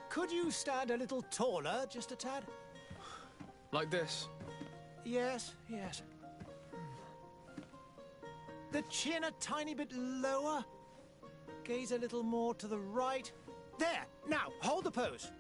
Could you stand a little taller, just a tad? Like this? Yes, yes. The chin a tiny bit lower. Gaze a little more to the right. There! Now, hold the pose.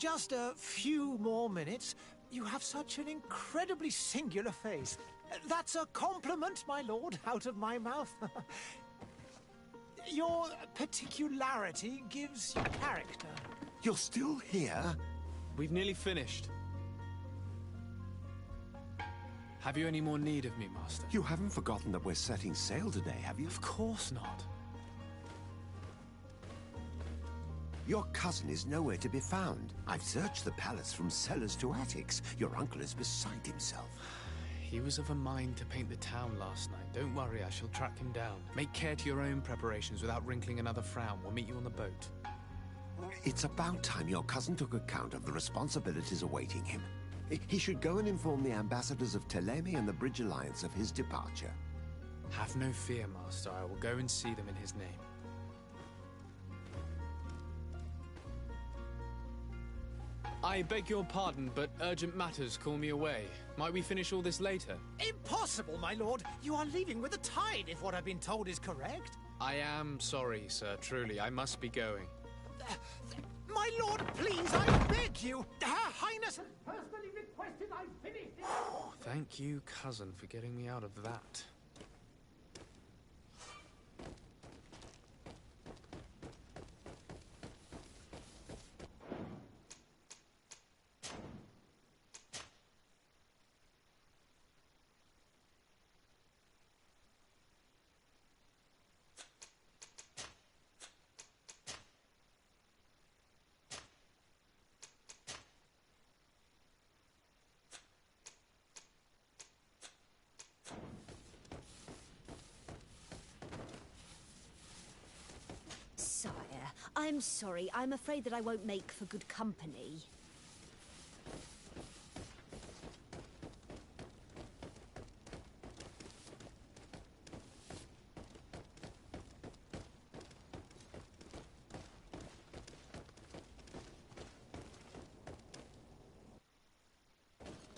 just a few more minutes. You have such an incredibly singular face. That's a compliment, my lord, out of my mouth. Your particularity gives you character. You're still here? We've nearly finished. Have you any more need of me, Master? You haven't forgotten that we're setting sail today, have you? Of course not. Your cousin is nowhere to be found. I've searched the palace from cellars to attics. Your uncle is beside himself. He was of a mind to paint the town last night. Don't worry, I shall track him down. Make care to your own preparations without wrinkling another frown. We'll meet you on the boat. It's about time your cousin took account of the responsibilities awaiting him. He should go and inform the ambassadors of Telemi and the Bridge Alliance of his departure. Have no fear, Master. I will go and see them in his name. I beg your pardon, but urgent matters call me away. Might we finish all this later? Impossible, my lord. You are leaving with the tide, if what I've been told is correct. I am sorry, sir. Truly, I must be going. My lord, please, I beg you. Her Highness has personally requested I finish it. Thank you, cousin, for getting me out of that. Sire, I'm sorry. I'm afraid that I won't make for good company.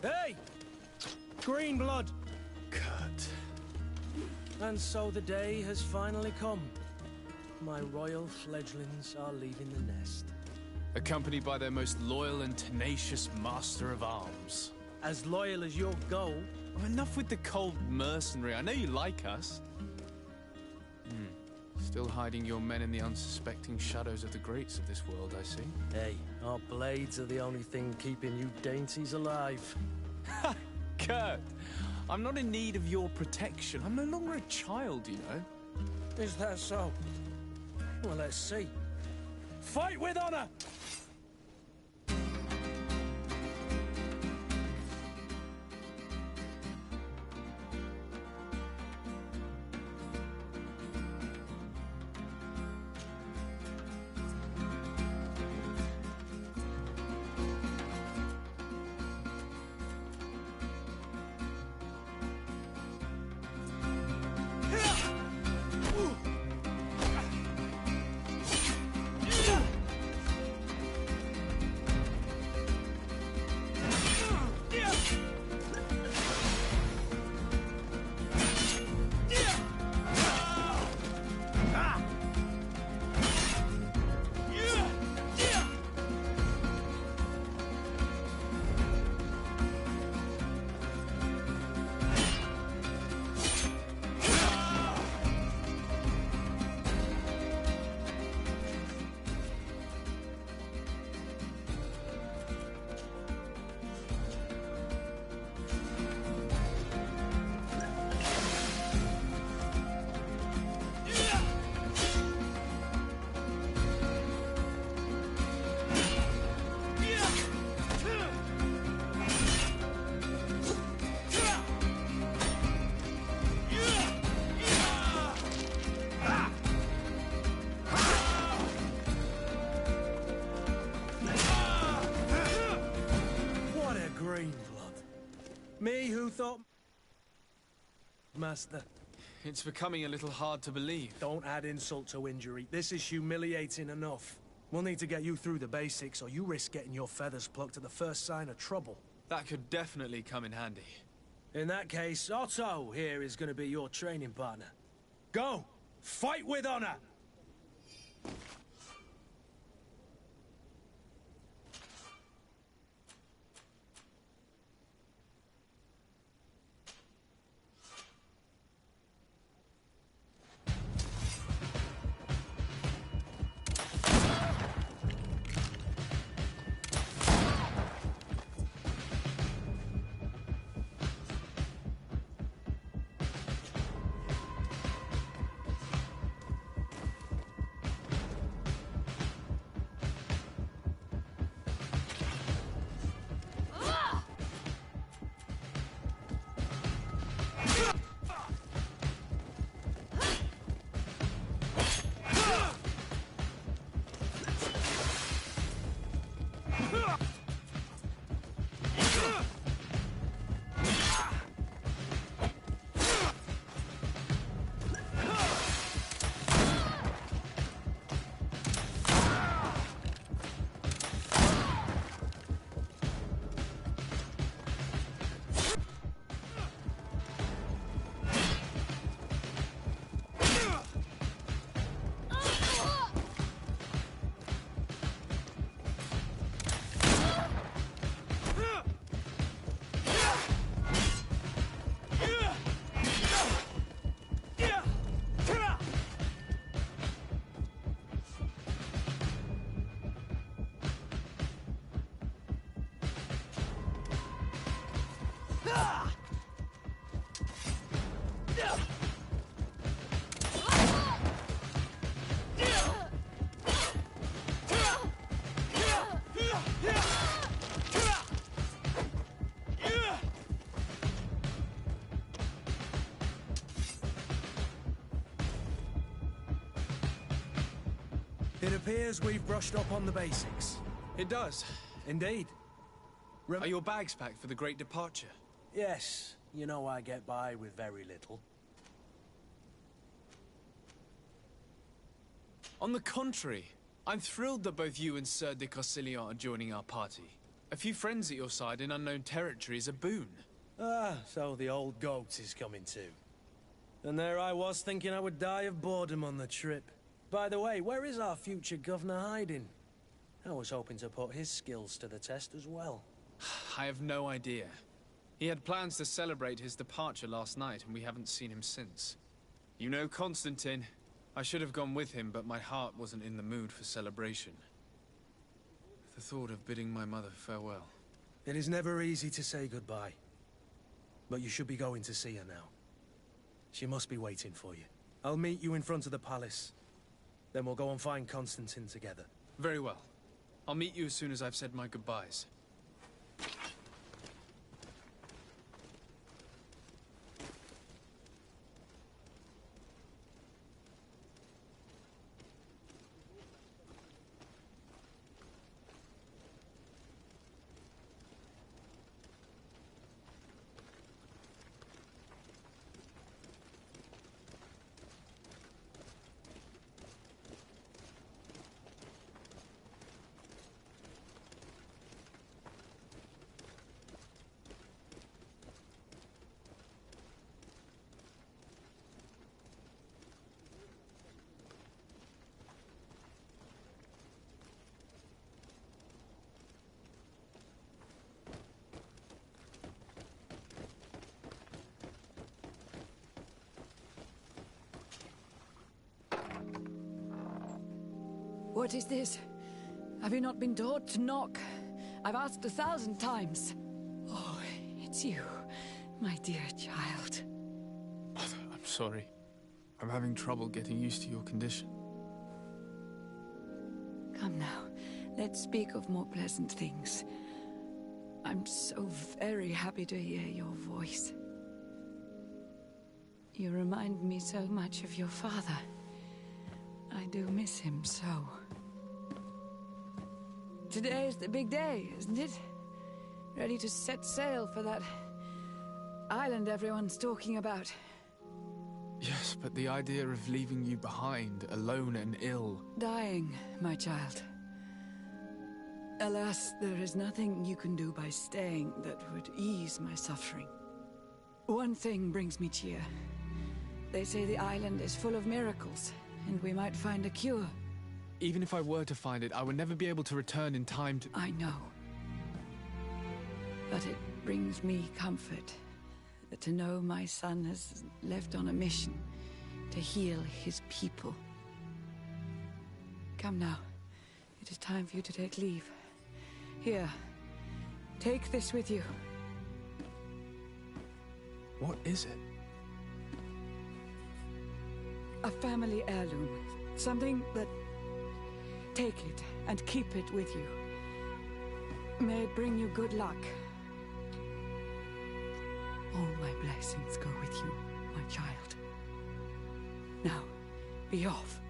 Hey! Green blood! Kurt. And so the day has finally come. My royal fledglings are leaving the nest. Accompanied by their most loyal and tenacious master of arms. As loyal as your goal. Oh, enough with the cold mercenary. I know you like us. Still hiding your men in the unsuspecting shadows of the greats of this world, I see. Hey, our blades are the only thing keeping you dainties alive. Ha! Kurt! I'm not in need of your protection. I'm no longer a child, you know. Is that so? Well, let's see. Fight with honor! Me who thought... Master. It's becoming a little hard to believe. Don't add insult to injury. This is humiliating enough. We'll need to get you through the basics, or you risk getting your feathers plucked at the first sign of trouble. That could definitely come in handy. In that case, Otto here is going to be your training partner. Go! Fight with honor! It appears we've brushed up on the basics. It does. Indeed. Are your bags packed for the great departure? Yes. You know I get by with very little. On the contrary, I'm thrilled that both you and Sir de Corsilian are joining our party. A few friends at your side in unknown territory is a boon. Ah, so the old goat is coming too. And there I was thinking I would die of boredom on the trip. By the way, where is our future governor hiding? I was hoping to put his skills to the test as well. I have no idea. He had plans to celebrate his departure last night, and we haven't seen him since. You know Constantine. I should have gone with him, but my heart wasn't in the mood for celebration. The thought of bidding my mother farewell. It is never easy to say goodbye. But you should be going to see her now. She must be waiting for you. I'll meet you in front of the palace. Then we'll go and find Constantine together. Very well. I'll meet you as soon as I've said my goodbyes. What is this? Have you not been taught to knock? I've asked 1,000 times. Oh, it's you, my dear child. Mother, I'm sorry. I'm having trouble getting used to your condition. Come now, let's speak of more pleasant things. I'm so very happy to hear your voice. You remind me so much of your father. I do miss him so. Today is the big day, isn't it? Ready to set sail for that island everyone's talking about. Yes, but the idea of leaving you behind, alone and ill... Dying, my child. Alas, there is nothing you can do by staying that would ease my suffering. One thing brings me cheer. They say the island is full of miracles, and we might find a cure. Even if I were to find it, I would never be able to return in time to... I know. But it brings me comfort to know my son has left on a mission to heal his people. Come now. It is time for you to take leave. Here, take this with you. What is it? A family heirloom. Something that... Take it and keep it with you. May it bring you good luck. All my blessings go with you, my child. Now, be off.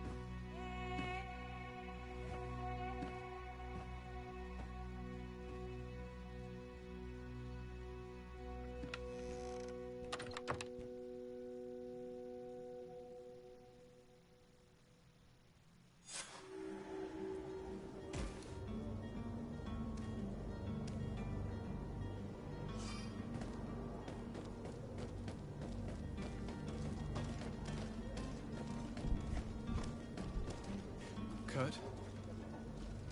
Kurt?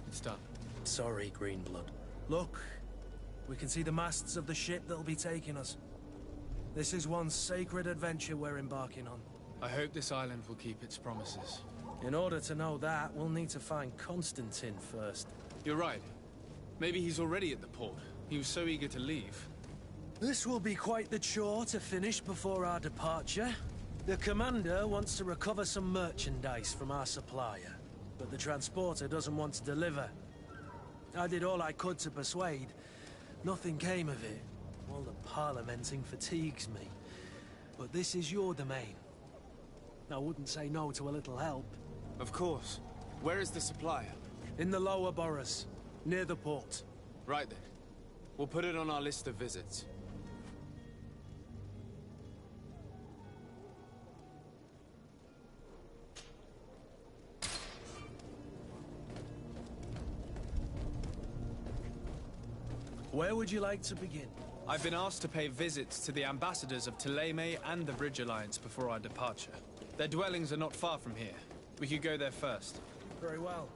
It's done. Sorry, Greenblood. Look, we can see the masts of the ship that'll be taking us. This is one sacred adventure we're embarking on. I hope this island will keep its promises. In order to know that, we'll need to find Constantine first. You're right. Maybe he's already at the port. He was so eager to leave. This will be quite the chore to finish before our departure. The commander wants to recover some merchandise from our supplier, but the transporter doesn't want to deliver. I did all I could to persuade. Nothing came of it. All the parliamenting fatigues me. But this is your domain. I wouldn't say no to a little help. Of course. Where is the supplier? In the lower boroughs, near the port. Right then. We'll put it on our list of visits. Where would you like to begin? I've been asked to pay visits to the ambassadors of Thélème and the Bridge Alliance before our departure. Their dwellings are not far from here. We could go there first. Very well.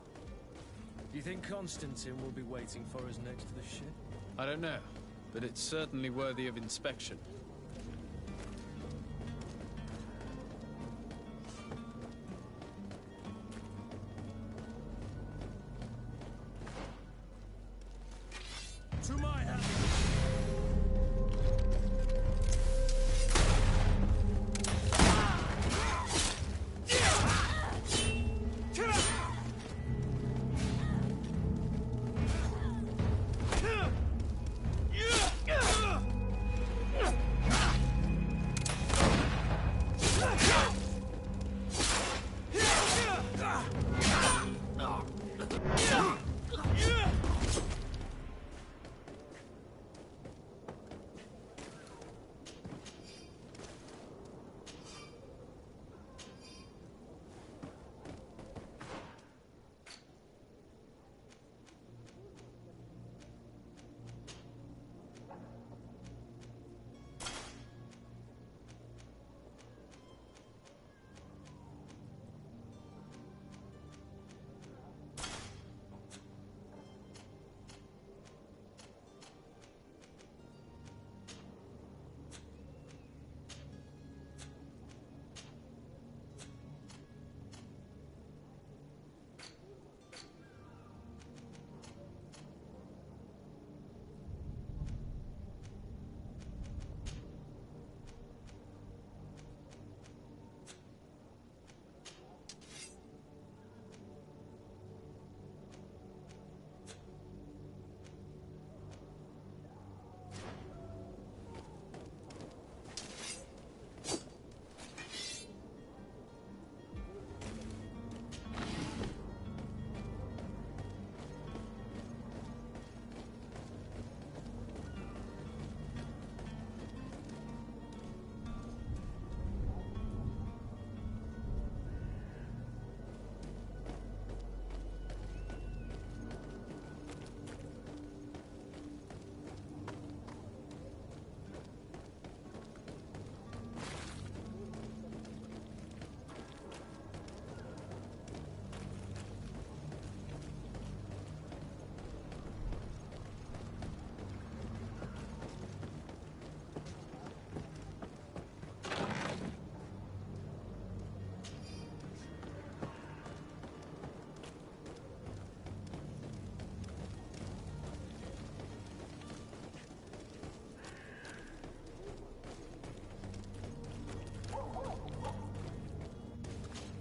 Do you think Constantine will be waiting for us next to the ship? I don't know, but it's certainly worthy of inspection. To my hand!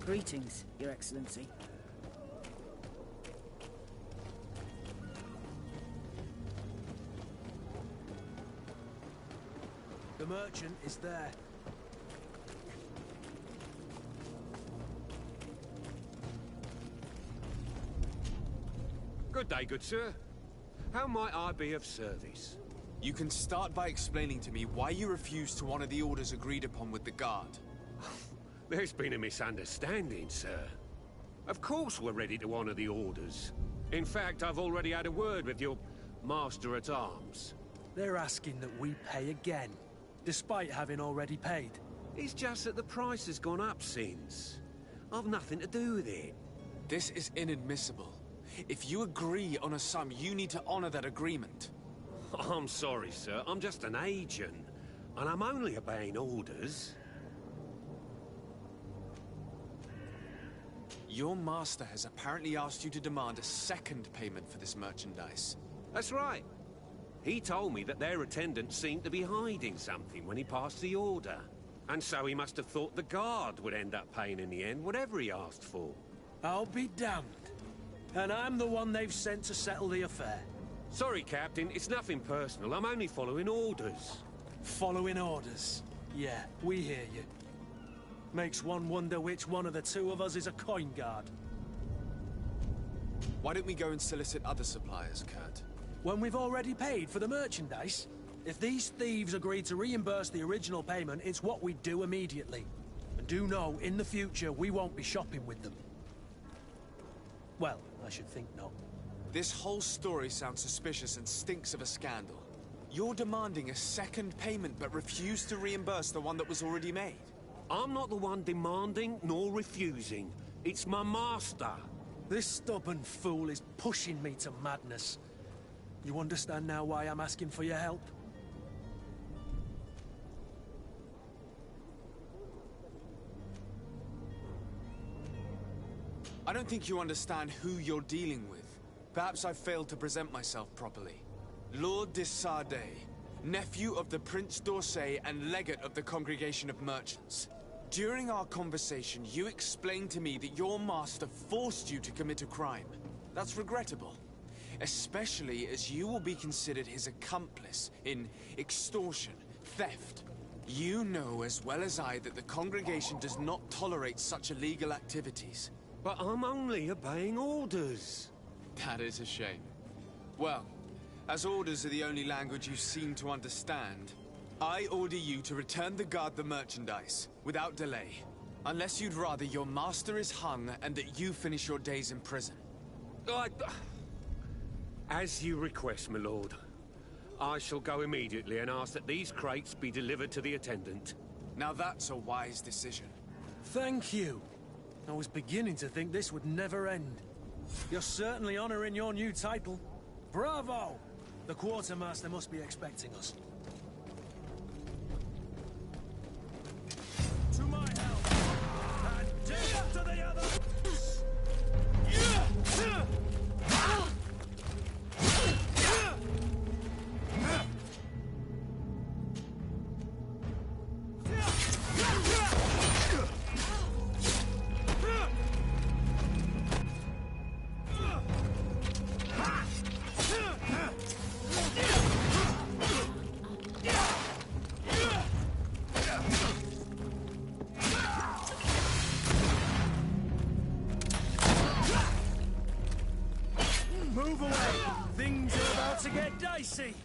Greetings, Your Excellency. The merchant is there. Good day, good sir. How might I be of service? You can start by explaining to me why you refused to honor the orders agreed upon with the guard. There's been a misunderstanding, sir. Of course we're ready to honor the orders. In fact, I've already had a word with your master-at-arms. They're asking that we pay again, despite having already paid. It's just that the price has gone up since. I've nothing to do with it. This is inadmissible. If you agree on a sum, you need to honor that agreement. I'm sorry, sir. I'm just an agent. And I'm only obeying orders. Your master has apparently asked you to demand a second payment for this merchandise. That's right. He told me that their attendant seemed to be hiding something when he passed the order. And so he must have thought the guard would end up paying in the end, whatever he asked for. I'll be damned. And I'm the one they've sent to settle the affair. Sorry, Captain. It's nothing personal. I'm only following orders. Following orders? Yeah, we hear you. Makes one wonder which one of the two of us is a coin guard. Why don't we go and solicit other suppliers, Kurt? When we've already paid for the merchandise? If these thieves agree to reimburse the original payment, it's what we do immediately. And do know, in the future, we won't be shopping with them. Well, I should think not. This whole story sounds suspicious and stinks of a scandal. You're demanding a second payment but refuse to reimburse the one that was already made. I'm not the one demanding nor refusing. It's my master. This stubborn fool is pushing me to madness. You understand now why I'm asking for your help? I don't think you understand who you're dealing with. Perhaps I failed to present myself properly. Lord de Sardet, nephew of the Prince d'Orsay and legate of the Congregation of Merchants. During our conversation, you explained to me that your master forced you to commit a crime. That's regrettable. Especially as you will be considered his accomplice in extortion, theft. You know as well as I that the Congregation does not tolerate such illegal activities. But I'm only obeying orders. That is a shame. Well, as orders are the only language you seem to understand, I order you to return the guard the merchandise, without delay. Unless you'd rather your master is hung and that you finish your days in prison. As you request, my lord. I shall go immediately and ask that these crates be delivered to the attendant. Now that's a wise decision. Thank you. I was beginning to think this would never end. You're certainly honoring your new title. Bravo! The quartermaster must be expecting us. To my help! And death to the other! Move away! Things are about to get dicey!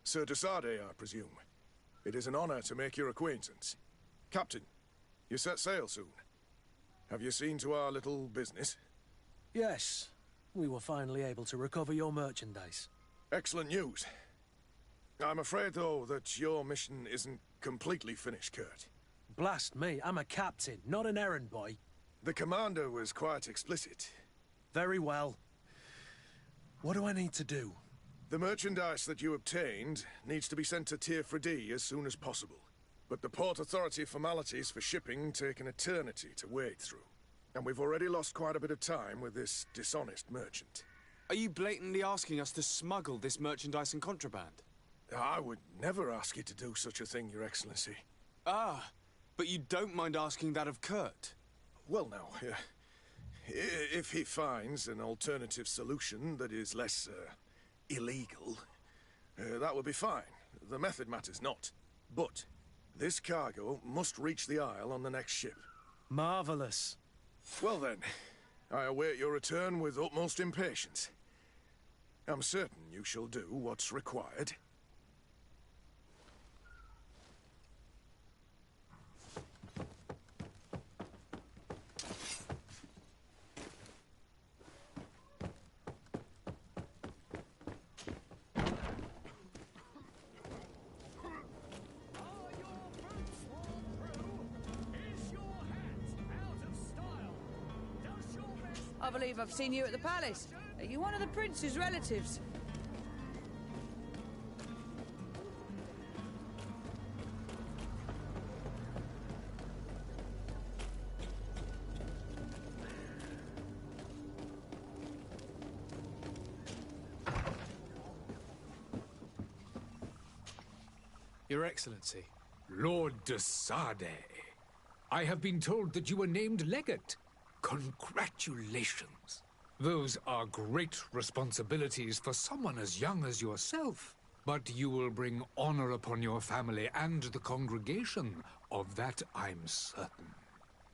Sir de Sardet, I presume. It is an honor to make your acquaintance. Captain, you set sail soon. Have you seen to our little business? Yes. We were finally able to recover your merchandise. Excellent news. I'm afraid, though, that your mission isn't completely finished, Kurt. Blast me, I'm a captain, not an errand boy. The commander was quite explicit. Very well. What do I need to do? The merchandise that you obtained needs to be sent to Tier D as soon as possible. But the Port Authority formalities for shipping take an eternity to wade through. And we've already lost quite a bit of time with this dishonest merchant. Are you blatantly asking us to smuggle this merchandise and contraband? I would never ask you to do such a thing, Your Excellency. Ah, but you don't mind asking that of Kurt? Well, now, if he finds an alternative solution that is less, illegal, that would be fine. The method matters not. But this cargo must reach the Isle on the next ship. Marvelous. Well then, I await your return with utmost impatience. I'm certain you shall do what's required. I believe I've seen you at the palace. Are you one of the prince's relatives? Your Excellency. Lord de Sade, I have been told that you were named legate. Congratulations. Those are great responsibilities for someone as young as yourself. But you will bring honor upon your family and the congregation. Of that I'm certain.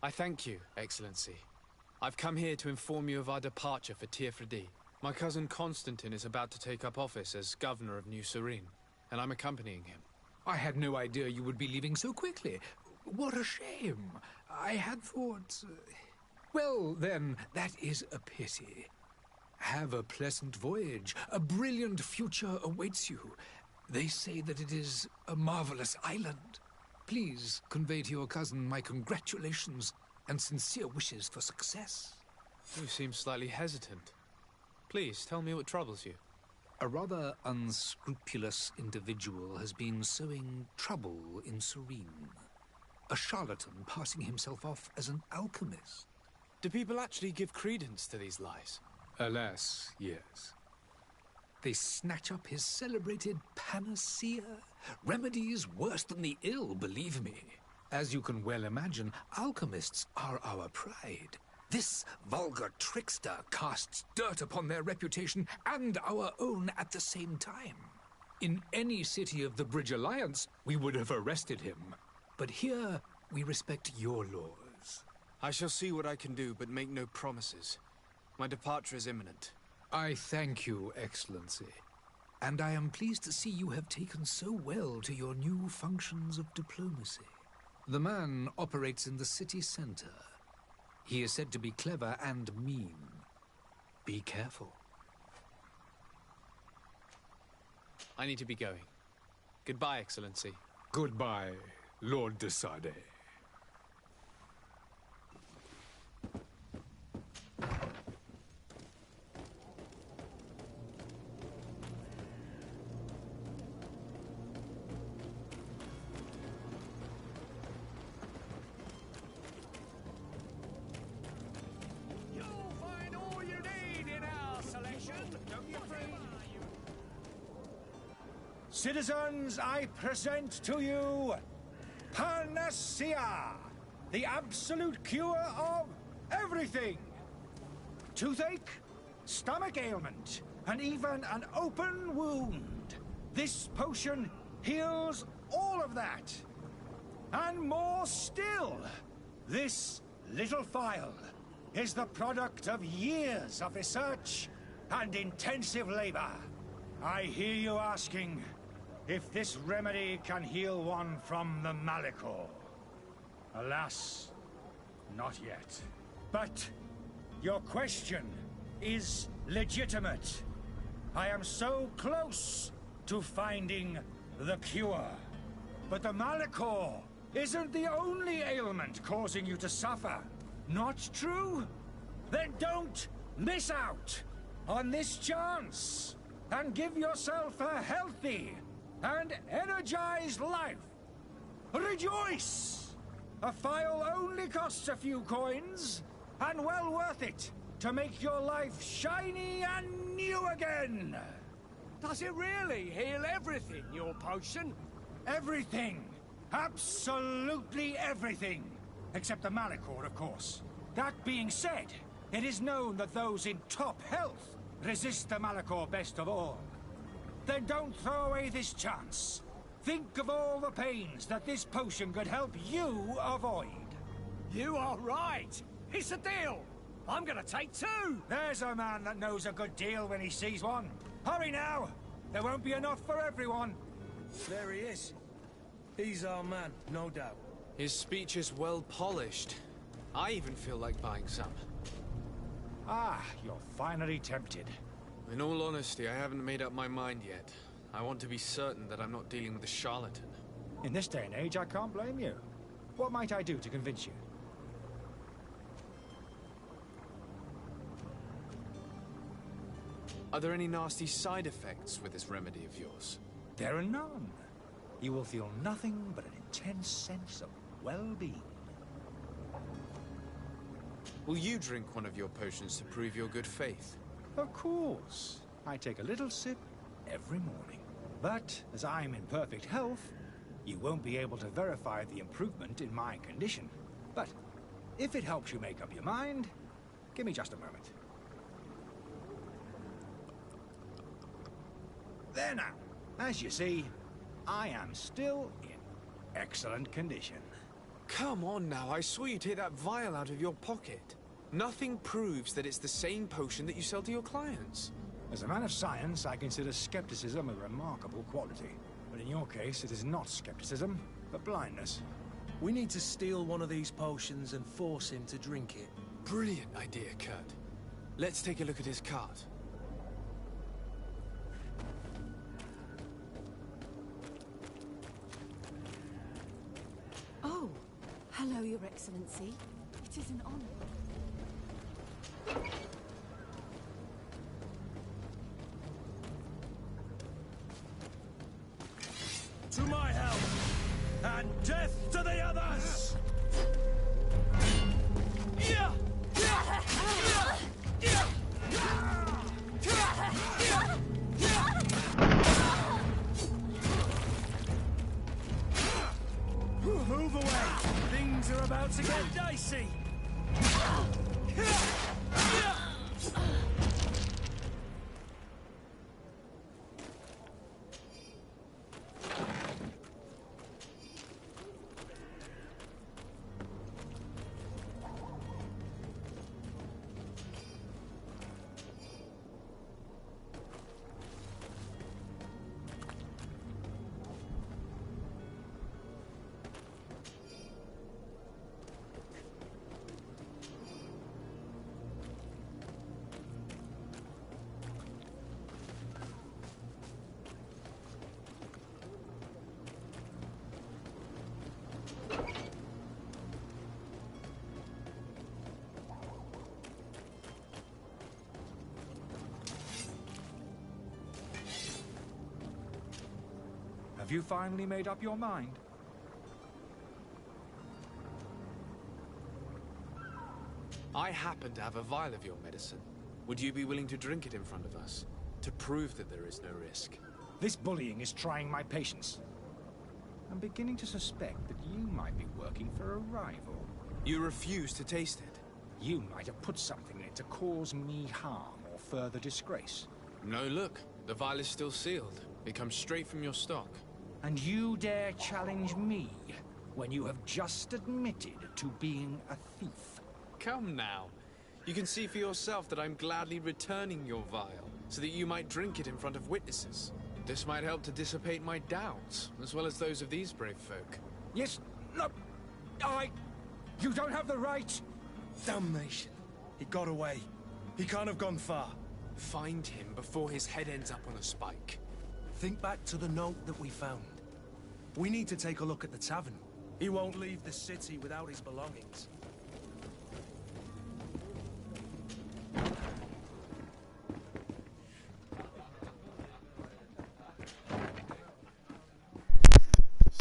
I thank you, Excellency. I've come here to inform you of our departure for Tiefredi. My cousin Constantine is about to take up office as governor of New Serene, and I'm accompanying him. I had no idea you would be leaving so quickly. What a shame. I had thought... Well, then, that is a pity. Have a pleasant voyage. A brilliant future awaits you. They say that it is a marvelous island. Please convey to your cousin my congratulations and sincere wishes for success. You seem slightly hesitant. Please, tell me what troubles you. A rather unscrupulous individual has been sowing trouble in Serene. A charlatan passing himself off as an alchemist. Do people actually give credence to these lies? Alas, yes. They snatch up his celebrated panacea. Remedies worse than the ill, believe me. As you can well imagine, alchemists are our pride. This vulgar trickster casts dirt upon their reputation and our own at the same time. In any city of the Bridge Alliance, we would have arrested him. But here, we respect your laws. I shall see what I can do, but make no promises. My departure is imminent. I thank you, Excellency. And I am pleased to see you have taken so well to your new functions of diplomacy. The man operates in the city center. He is said to be clever and mean. Be careful. I need to be going. Goodbye, Excellency. Goodbye, Lord de Sade. Citizens, I present to you Panacea, the absolute cure of everything. Toothache, stomach ailment, and even an open wound. This potion heals all of that. And more still, this little phial is the product of years of research and intensive labor. I hear you asking if this remedy can heal one from the Malachor. Alas, not yet. But your question is legitimate. I am so close to finding the cure. But the Malachor isn't the only ailment causing you to suffer. Not true? Then don't miss out on this chance and give yourself a healthy and energized life. Rejoice! A phial only costs a few coins, and well worth it to make your life shiny and new again. Does it really heal everything, your potion? Everything. Absolutely everything. Except the Malachor, of course. That being said, it is known that those in top health resist the Malachor best of all. Then don't throw away this chance. Think of all the pains that this potion could help you avoid. You are right. It's a deal. I'm gonna take two. There's a man that knows a good deal when he sees one. Hurry now. There won't be enough for everyone. There he is. He's our man, no doubt. His speech is well polished. I even feel like buying some. Ah, you're finally tempted. In all honesty, I haven't made up my mind yet. I want to be certain that I'm not dealing with a charlatan. In this day and age, I can't blame you. What might I do to convince you? Are there any nasty side effects with this remedy of yours? There are none. You will feel nothing but an intense sense of well-being. Will you drink one of your potions to prove your good faith? Of course. I take a little sip every morning. But as I'm in perfect health, you won't be able to verify the improvement in my condition. But if it helps you make up your mind, give me just a moment. There now. As you see, I am still in excellent condition. Come on now, I saw you take that vial out of your pocket. Nothing proves that it's the same potion that you sell to your clients. As a man of science, I consider skepticism a remarkable quality. But in your case, it is not skepticism, but blindness. We need to steal one of these potions and force him to drink it. Brilliant idea, Kurt. Let's take a look at his cart. Oh, hello, Your Excellency. It is an honor. To my help, and death to the others! Move away! Things are about to get dicey! Have you finally made up your mind? I happen to have a vial of your medicine. Would you be willing to drink it in front of us? To prove that there is no risk? This bullying is trying my patience. I'm beginning to suspect that you might be working for a rival. You refuse to taste it? You might have put something in it to cause me harm or further disgrace. No, look. The vial is still sealed. It comes straight from your stock. And you dare challenge me when you have just admitted to being a thief? Come now. You can see for yourself that I'm gladly returning your vial, so that you might drink it in front of witnesses. This might help to dissipate my doubts, as well as those of these brave folk. Yes, no, you don't have the right. Damnation. He got away. He can't have gone far. Find him before his head ends up on a spike. Think back to the note that we found. We need to take a look at the tavern. He won't leave the city without his belongings.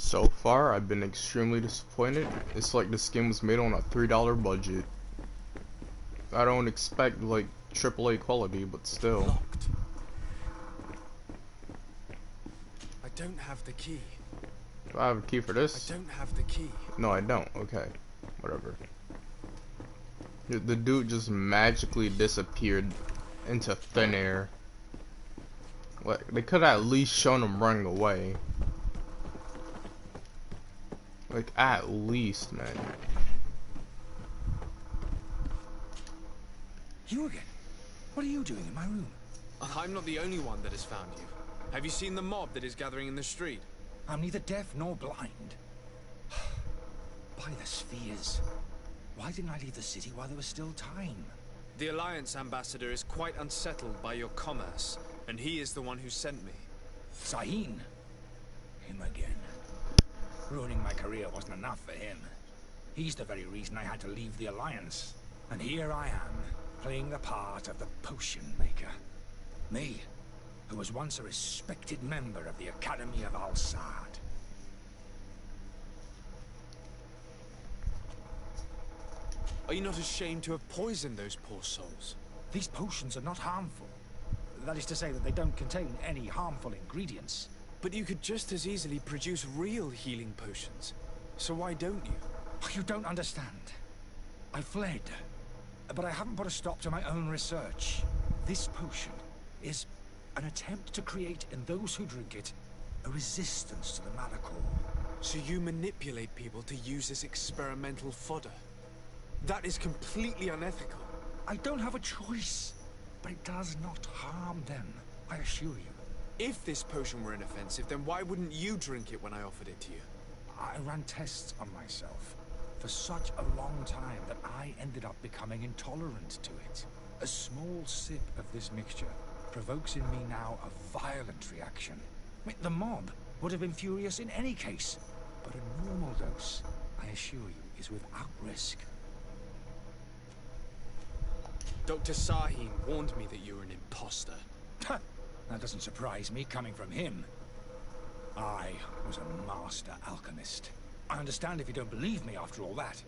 So far, I've been extremely disappointed. It's like this game was made on a $3 budget. I don't expect like AAA quality, but still. Locked. I don't have the key. Do I have a key for this? I don't have the key. No, I don't. Okay. Whatever. The dude just magically disappeared into thin air. Like, they could have at least shown him running away. Like, at least, man. You again? What are you doing in my room? I'm not the only one that has found you. Have you seen the mob that is gathering in the street? I'm neither deaf nor blind. By the spheres. Why didn't I leave the city while there was still time? The Alliance ambassador is quite unsettled by your commerce, and he is the one who sent me. Sahin? Him again. Ruining my career wasn't enough for him. He's the very reason I had to leave the Alliance. And here I am, playing the part of the potion maker. Me, who was once a respected member of the Academy of Al-Sad. Are you not ashamed to have poisoned those poor souls? These potions are not harmful. That is to say that they don't contain any harmful ingredients. But you could just as easily produce real healing potions. So why don't you? You don't understand. I fled, but I haven't put a stop to my own research. This potion is an attempt to create in those who drink it a resistance to the Malachor. So you manipulate people to use this experimental fodder? That is completely unethical. I don't have a choice, but it does not harm them, I assure you. If this potion were inoffensive, then why wouldn't you drink it when I offered it to you? I ran tests on myself for such a long time that I ended up becoming intolerant to it. A small sip of this mixture provokes in me now a violent reaction. I mean, the mob would have been furious in any case, but a normal dose, I assure you, is without risk. Dr. Sahin warned me that you were an imposter. That doesn't surprise me, coming from him. I was a master alchemist. I understand if you don't believe me after all that,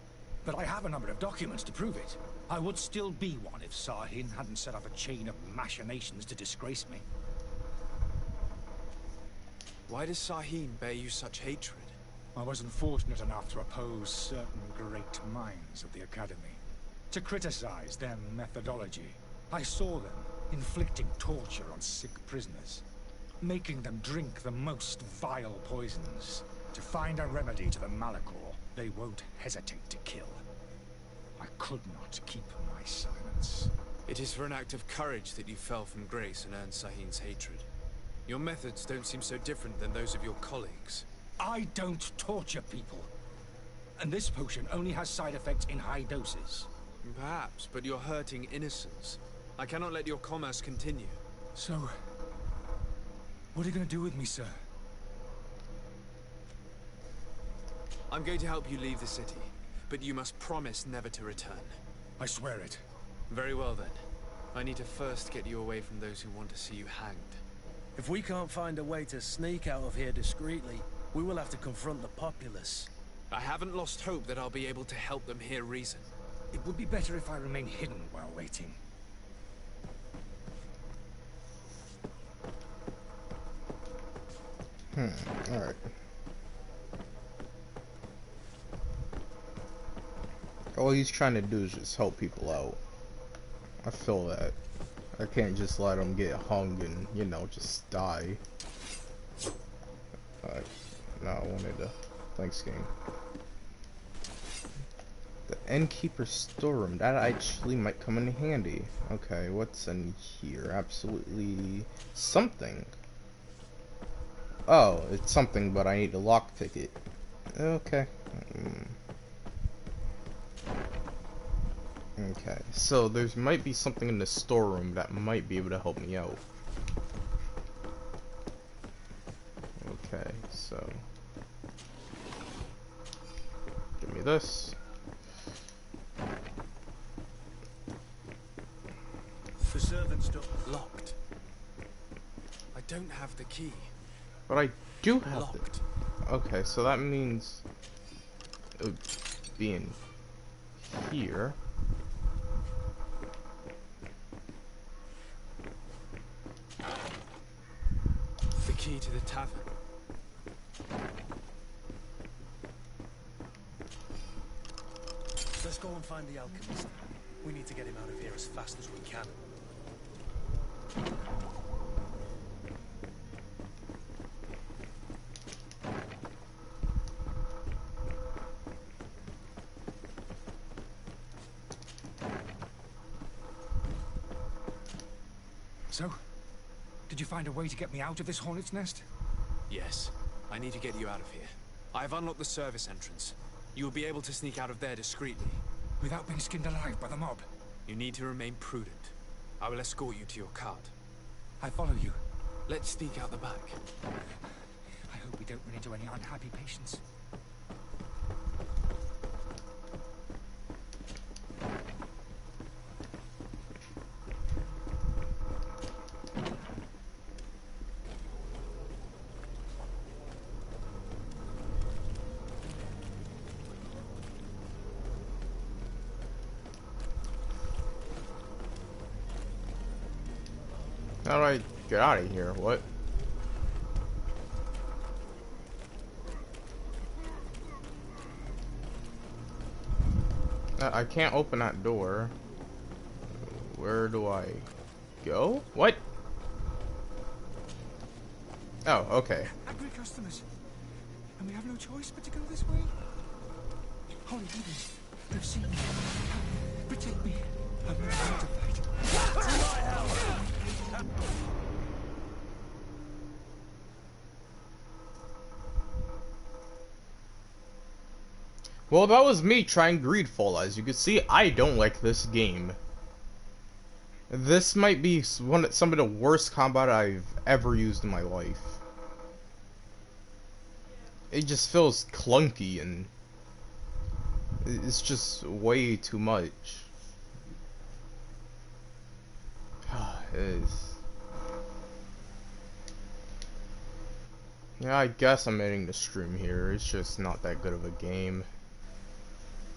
but I have a number of documents to prove it. I would still be one if Sahin hadn't set up a chain of machinations to disgrace me. Why does Sahin bear you such hatred? I wasn't fortunate enough to oppose certain great minds of the Academy, to criticize their methodology. I saw them inflicting torture on sick prisoners, making them drink the most vile poisons. To find a remedy to the Malachor, they won't hesitate to kill. I could not keep my silence. It is for an act of courage that you fell from grace and earned Sahin's hatred. Your methods don't seem so different than those of your colleagues. I don't torture people. And this potion only has side effects in high doses. Perhaps, but you're hurting innocents. I cannot let your commerce continue. So, what are you going to do with me, sir? I'm going to help you leave the city, but you must promise never to return. I swear it. Very well then. I need to first get you away from those who want to see you hanged. If we can't find a way to sneak out of here discreetly, we will have to confront the populace. I haven't lost hope that I'll be able to help them hear reason. It would be better if I remain hidden while waiting. Alright. All he's trying to do is just help people out. I feel that. I can't just let him get hung and, you know, just die. No, I wanted to... Thanks, game. The Innkeeper's storeroom. That actually might come in handy. Okay, what's in here? Absolutely something. Oh, it's something, but I need a lockpick it. Okay. Okay, so there might be something in the storeroom that might be able to help me out. Okay, so give me this. The servants door locked. I don't have the key. But I do have locked. Okay, so that means it would be in here. The key to the tavern. Let's go and find the alchemist. We need to get him out of here as fast as we can. So, did you find a way to get me out of this hornet's nest? Yes. I need to get you out of here. I've unlocked the service entrance. You will be able to sneak out of there discreetly. Without being skinned alive by the mob? You need to remain prudent. I will escort you to your cart. I follow you. Let's sneak out the back. I hope we don't run into any unhappy patients. How do I get out of here? What? I can't open that door. Where do I go? What? Oh, okay. Angry customers. And we have no choice but to go this way. Holy heavens, they've seen me. Protect me. I'm ready to fight. Well, that was me trying GreedFall. As you can see, I don't like this game. This might be some of the worst combat I've ever used in my life. It just feels clunky and it's just way too much. It is. Yeah, I guess I'm ending the stream here. It's just not that good of a game.